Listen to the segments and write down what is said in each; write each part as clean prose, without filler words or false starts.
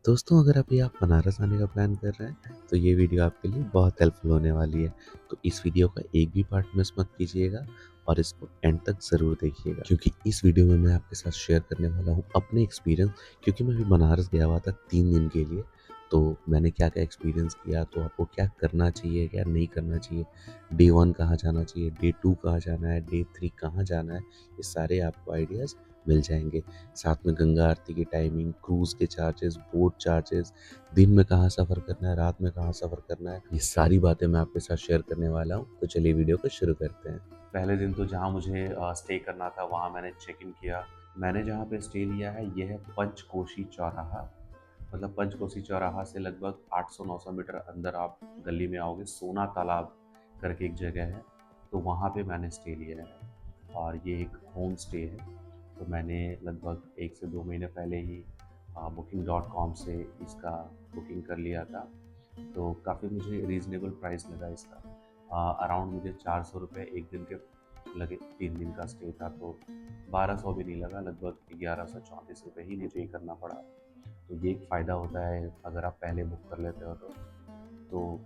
दोस्तों अगर अभी आप बनारस आने का प्लान कर रहे हैं तो ये वीडियो आपके लिए बहुत हेल्पफुल होने वाली है। तो इस वीडियो का एक भी पार्ट मिस मत कीजिएगा और इसको एंड तक ज़रूर देखिएगा क्योंकि इस वीडियो में मैं आपके साथ शेयर करने वाला हूँ अपने एक्सपीरियंस। क्योंकि मैं अभी बनारस गया हुआ था 3 दिन के लिए। तो मैंने क्या क्या एक्सपीरियंस किया, तो आपको क्या करना चाहिए क्या नहीं करना चाहिए, डे 1 कहाँ जाना चाहिए, डे 2 कहाँ जाना है, डे 3 कहाँ जाना है, ये सारे आपको आइडियाज़ मिल जाएंगे। साथ में गंगा आरती की टाइमिंग, क्रूज़ के चार्जेस, बोट चार्जेस, दिन में कहाँ सफ़र करना है, रात में कहाँ सफ़र करना है, ये सारी बातें मैं आपके साथ शेयर करने वाला हूँ। तो चलिए वीडियो को शुरू करते हैं। पहले दिन तो जहाँ मुझे स्टे करना था वहाँ मैंने चेक इन किया। मैंने जहाँ पे स्टे लिया है ये है पंचकोशी चौराहा। मतलब पंचकोशी चौराहा से लगभग 800-900 मीटर अंदर आप गली में आओगे, सोना तालाब करके एक जगह है, तो वहाँ पे मैंने स्टे लिया है और ये एक होम स्टे है। तो मैंने लगभग 1 से 2 महीने पहले ही booking.com से इसका बुकिंग कर लिया था। तो काफ़ी मुझे रीज़नेबल प्राइस लगा इसका। अराउंड मुझे 400 रुपये एक दिन के लगे। 3 दिन का स्टे था तो 1200 भी नहीं लगा, लगभग 1134 रुपये ही मुझे ये करना पड़ा। तो ये एक फ़ायदा होता है अगर आप पहले बुक कर लेते हो तो।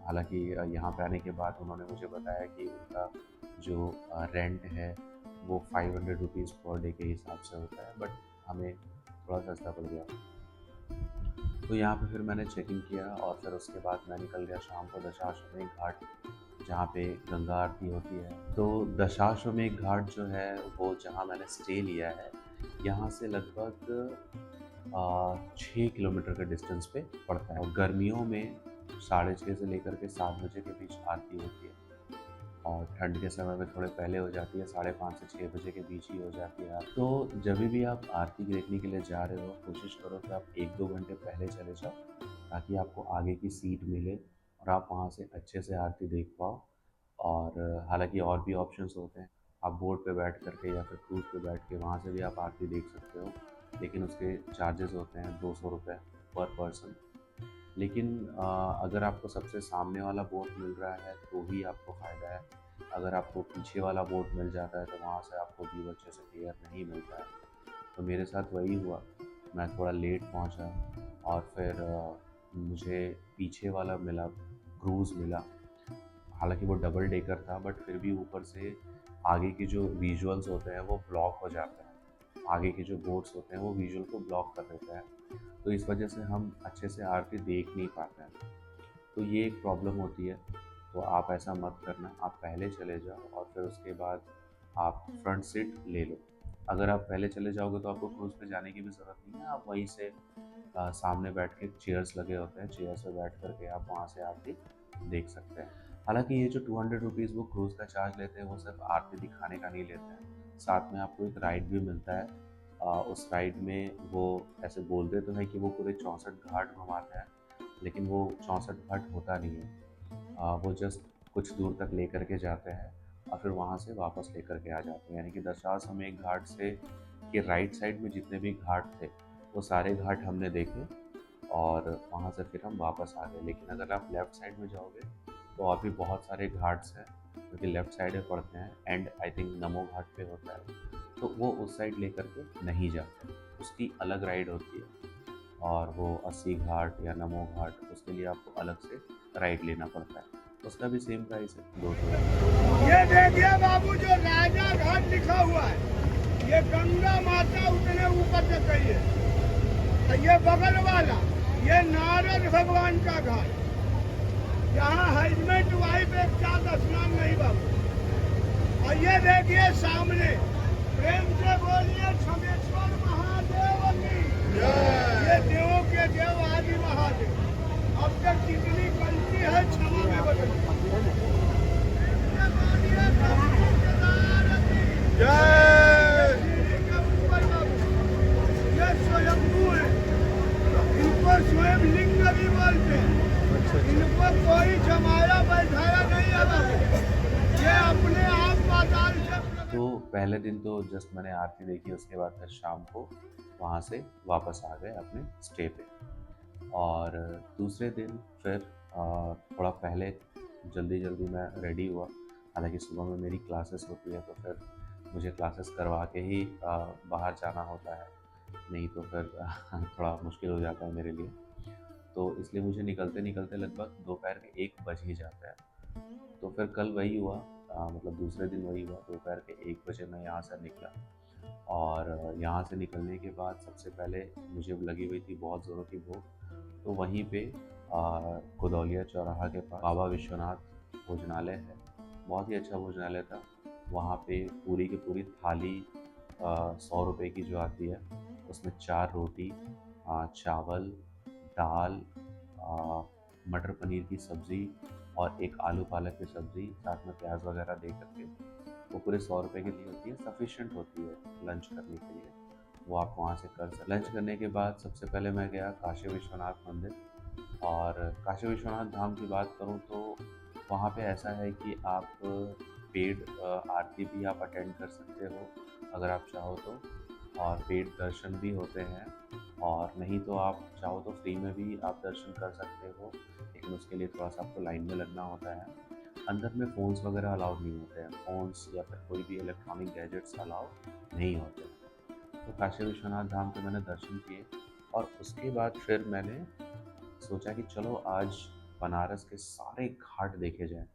हालाँकि यहाँ पे आने के बाद उन्होंने मुझे बताया कि उनका जो रेंट है वो 500 रुपीज़ पर डे के हिसाब से होता है, बट हमें थोड़ा सस्ता पड़ गया। तो यहाँ पे फिर मैंने चेक इन किया और फिर उसके बाद मैं निकल गया शाम को दशाश्वमेध घाट, जहाँ पे गंगा आरती होती है। तो दशाश्वमेध घाट जो है वो जहाँ मैंने स्टे लिया है, यहाँ से लगभग 6 किलोमीटर के डिस्टेंस पे पड़ता है। और गर्मियों में 6:30 से लेकर के 7 बजे के बीच आरती होती है और ठंड के समय में थोड़े पहले हो जाती है, 5:30 से 6 बजे के बीच ही हो जाती है। तो जब भी आप आरती देखने के लिए जा रहे हो, कोशिश करो कि आप 1-2 घंटे पहले चले जाओ, ताकि आपको आगे की सीट मिले और आप वहाँ से अच्छे से आरती देख पाओ। और हालाँकि और भी ऑप्शंस होते हैं, आप बोट पे बैठ कर के या फिर क्रूज़ पे बैठ के वहाँ से भी आप आरती देख सकते हो, लेकिन उसके चार्जेस होते हैं 200 रुपये पर पर्सन। लेकिन अगर आपको सबसे सामने वाला बोट मिल रहा है तो ही आपको फ़ायदा है। अगर आपको पीछे वाला बोट मिल जाता है तो वहाँ से आपको व्यू अच्छे से क्लियर नहीं मिलता है। तो मेरे साथ वही हुआ, मैं थोड़ा लेट पहुँचा और फिर मुझे पीछे वाला मिला, क्रूज़ मिला। हालाँकि वो डबल डेकर था, बट फिर भी ऊपर से आगे के जो विजुअल्स होते हैं वो ब्लॉक हो जाते हैं। आगे के जो बोट्स होते हैं वो विजुअल को ब्लॉक कर देते हैं। तो इस वजह से हम अच्छे से आरती देख नहीं पाते हैं। तो ये एक प्रॉब्लम होती है। तो आप ऐसा मत करना, आप पहले चले जाओ और फिर उसके बाद आप फ्रंट सीट ले लो। अगर आप पहले चले जाओगे तो आपको क्रूज़ पे जाने की भी ज़रूरत नहीं है, आप वहीं से सामने बैठ के, चेयर्स लगे होते हैं, चेयर्स पे बैठ कर के आप वहाँ से आरती देख सकते हैं। हालाँकि ये जो 200 रुपीज़ वो क्रूज़ का चार्ज लेते हैं, वो सिर्फ़ आरती दिखाने का नहीं लेते हैं। साथ में आपको एक राइड भी मिलता है। उस राइड में वो ऐसे बोलते तो हैं कि वो पूरे 64 घाट घुमाते हैं, लेकिन वो 64 घाट होता नहीं है। वो जस्ट कुछ दूर तक लेकर के जाते हैं और फिर वहाँ से वापस लेकर के आ जाते हैं। यानी कि दशाश्वमेध घाट से के राइट साइड में जितने भी घाट थे, वो सारे घाट हमने देखे और वहाँ से फिर हम वापस आ गए। लेकिन अगर आप लेफ़्ट साइड में जाओगे तो और भी बहुत सारे घाट्स हैं जो कि लेफ़्ट साइड में पड़ते हैं, and I think Namo Ghat पे होता है, तो वो उस साइड लेकर के नहीं जाते, उसकी अलग राइड होती है। और वो 80 घाट या नमो घाट, उसके लिए आपको अलग से राइड लेना पड़ता है। उसका भी सेम प्राइस है, 200। ये देखिए बाबू, जो राजा घाट लिखा हुआ है, ये गंगा माता उतने ऊपर से गई है। और ये बगल वाला, ये नारद भगवान का घाट, यहाँ हस्बैंड वाइफ एक साथ स्नान नहीं बाबू। और ये देखिए सामने, प्रेम से बोलिए छमेश्वर महादेव की। ये देवों के देव आदि महादेव, अब तक कितनी गलती है क्षमा में बदल। ये स्वयंभू है, इनको स्वयं लिंग भी बोलते हैं। इनको कोई जमाया बैठाया नहीं है बाबू, ये अपने आप पाताल से। तो पहले दिन तो जस्ट मैंने आरती देखी, उसके बाद फिर शाम को वहाँ से वापस आ गए अपने स्टे पे। और दूसरे दिन फिर थोड़ा पहले जल्दी जल्दी मैं रेडी हुआ। हालांकि सुबह में मेरी क्लासेस होती है तो फिर मुझे क्लासेस करवा के ही बाहर जाना होता है, नहीं तो फिर थोड़ा मुश्किल हो जाता है मेरे लिए। तो इसलिए मुझे निकलते निकलते लगभग दोपहर के 1 बज ही जाता है। तो फिर कल वही हुआ, मतलब दूसरे दिन वही हुआ, दोपहर के 1 बजे मैं यहाँ से निकला। और यहाँ से निकलने के बाद सबसे पहले मुझे लगी हुई थी बहुत ज़ोरों की भूख, तो वहीं पे कुदौलिया चौराहा के पास बाबा विश्वनाथ भोजनालय है, बहुत ही अच्छा भोजनालय था। वहाँ पे पूरी की पूरी थाली 100 रुपये की जो आती है, उसमें 4 रोटी, चावल, दाल, मटर पनीर की सब्ज़ी और एक आलू पालक की सब्ज़ी, साथ में प्याज वगैरह दे करके वो पूरे 100 रुपये की दी होती है, सफिशेंट होती है लंच करने के लिए। वो आप वहाँ से कर सकते। लंच करने के बाद सबसे पहले मैं गया काशी विश्वनाथ मंदिर। और काशी विश्वनाथ धाम की बात करूँ तो वहाँ पे ऐसा है कि आप पेड आरती भी आप अटेंड कर सकते हो अगर आप चाहो तो, और पेड दर्शन भी होते हैं, और नहीं तो आप चाहो तो फ्री में भी आप दर्शन कर सकते हो, लेकिन उसके लिए थोड़ा सा आपको लाइन में लगना होता है। अंदर में फ़ोन्स वगैरह अलाउड नहीं होते हैं, फ़ोन्स या फिर कोई भी इलेक्ट्रॉनिक गैजेट्स अलाउ नहीं होते हैं। तो काशी विश्वनाथ धाम के मैंने दर्शन किए, और उसके बाद फिर मैंने सोचा कि चलो आज बनारस के सारे घाट देखे जाएँ।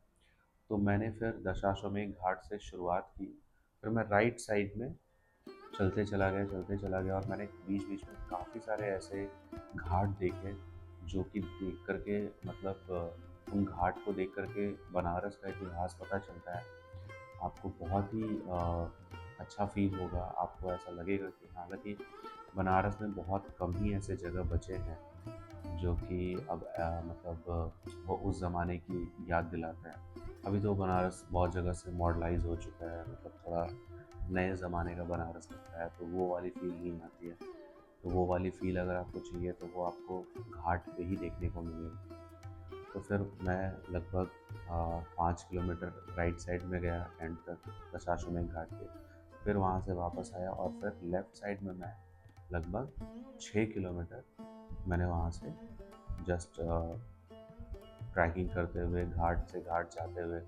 तो मैंने फिर दशाश्वमेध घाट से शुरुआत की, फिर मैं राइट साइड में चलते चला गया, और मैंने बीच-बीच में काफ़ी सारे ऐसे घाट देखे जो कि देख कर के मतलब उन घाट को देख कर के बनारस का इतिहास पता चलता है। आपको बहुत ही अच्छा फ़ील होगा, आपको ऐसा लगेगा कि हालाँकि बनारस में बहुत कम ही ऐसे जगह बचे हैं जो कि अब मतलब वो उस ज़माने की याद दिलाते हैं। अभी तो बनारस बहुत जगह से मॉडर्नाइज़ हो चुका है, मतलब थोड़ा नए ज़माने का बनारस लगता है, तो वो वाली फ़ील नहीं आती है। तो वो वाली फ़ील अगर आपको चाहिए तो वो आपको घाट पे ही देखने को मिलेगी। तो फिर मैं लगभग 5 किलोमीटर राइट साइड में गया एंड तक दशाश्वमेध घाट के, फिर वहाँ से वापस आया, और फिर लेफ़्ट साइड में मैं लगभग 6 किलोमीटर मैंने वहाँ से जस्ट ट्रैकिंग करते हुए घाट से घाट जाते हुए,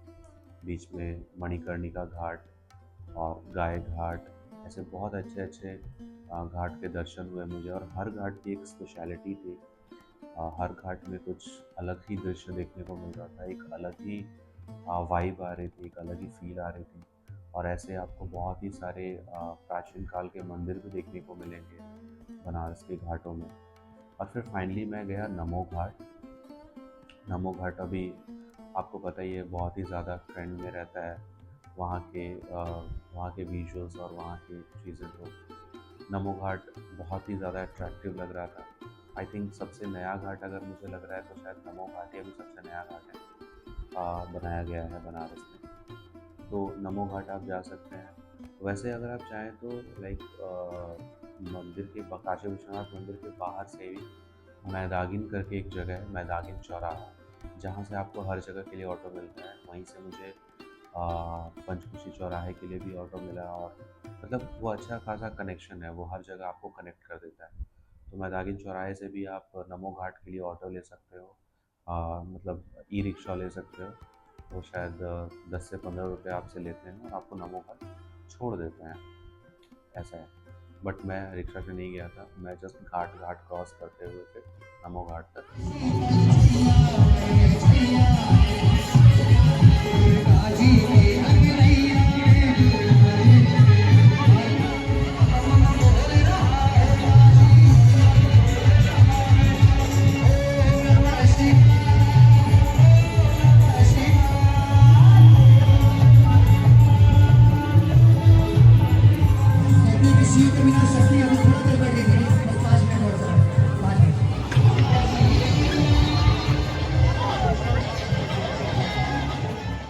बीच में मणिकर्णिका घाट और गाय घाट, ऐसे बहुत अच्छे घाट के दर्शन हुए मुझे। और हर घाट की एक स्पेशलिटी थी, हर घाट में कुछ अलग ही दृश्य देखने को मिल रहा था, एक अलग ही वाइब आ रही थी, एक अलग ही फील आ रही थी। और ऐसे आपको बहुत ही सारे प्राचीन काल के मंदिर भी देखने को मिलेंगे बनारस के घाटों में। और फिर फाइनली मैं गया नमो घाट। नमो घाट अभी आपको पता ही है बहुत ही ज़्यादा ट्रेंड में रहता है, वहाँ के विजुअल्स और वहाँ की चीज़ें। तो नमो घाट बहुत ही ज़्यादा अट्रैक्टिव लग रहा था। आई थिंक सबसे नया घाट अगर मुझे लग रहा है तो शायद नमो घाट ही अभी सबसे नया घाट है, बनाया गया है बनारस में। तो नमो घाट आप जा सकते हैं। वैसे अगर आप चाहें तो लाइक मंदिर के काशी विश्वनाथ मंदिर के बाहर से भी मैदागिन करके एक जगह है, मैदागिन चौराहा, जहाँ से आपको हर जगह के लिए ऑटो मिलता है। वहीं से मुझे पंचकुशी चौराहे के लिए भी ऑटो मिला, और मतलब वो अच्छा खासा कनेक्शन है, वो हर जगह आपको कनेक्ट कर देता है। तो मैदागिन चौराहे से भी आप नमो घाट के लिए ऑटो ले सकते हो, मतलब ई रिक्शा ले सकते हो। वो शायद 10 से 15 रुपये आपसे लेते हैं और आपको नमो घाट छोड़ देते हैं, ऐसा है। बट मैं रिक्शा से नहीं गया था, मैं जस्ट घाट क्रॉस करते हुए फिर नमो घाट तक।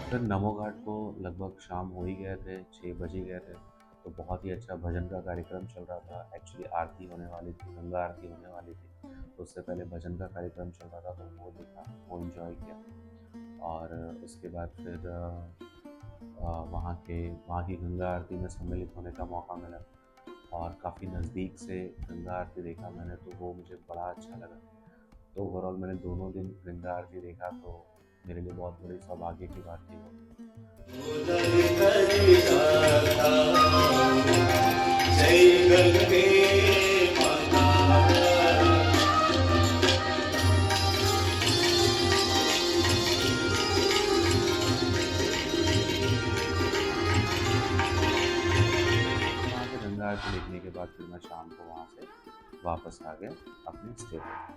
फिर नमो घाट को लगभग शाम हो ही गए थे, 6 बज ही गए थे, तो बहुत ही अच्छा भजन का कार्यक्रम चल रहा था। एक्चुअली आरती होने वाली थी, गंगा आरती होने वाली थी, तो उससे पहले भजन का कार्यक्रम चल रहा था, तो वो देखा, वो इन्जॉय किया। और उसके बाद फिर वहाँ की गंगा आरती में सम्मिलित होने का मौका मिला, और काफ़ी नज़दीक से गंगा आरती देखा मैंने, तो वो मुझे बड़ा अच्छा लगा। तो ओवरऑल मैंने दोनों दिन गंगा आरती देखा, तो मेरे लिए बहुत बड़ी सौभाग्य की बात थी वो। तो देखने के बाद फिर मैं शाम को वहाँ से वापस आ गया अपने स्टे पे।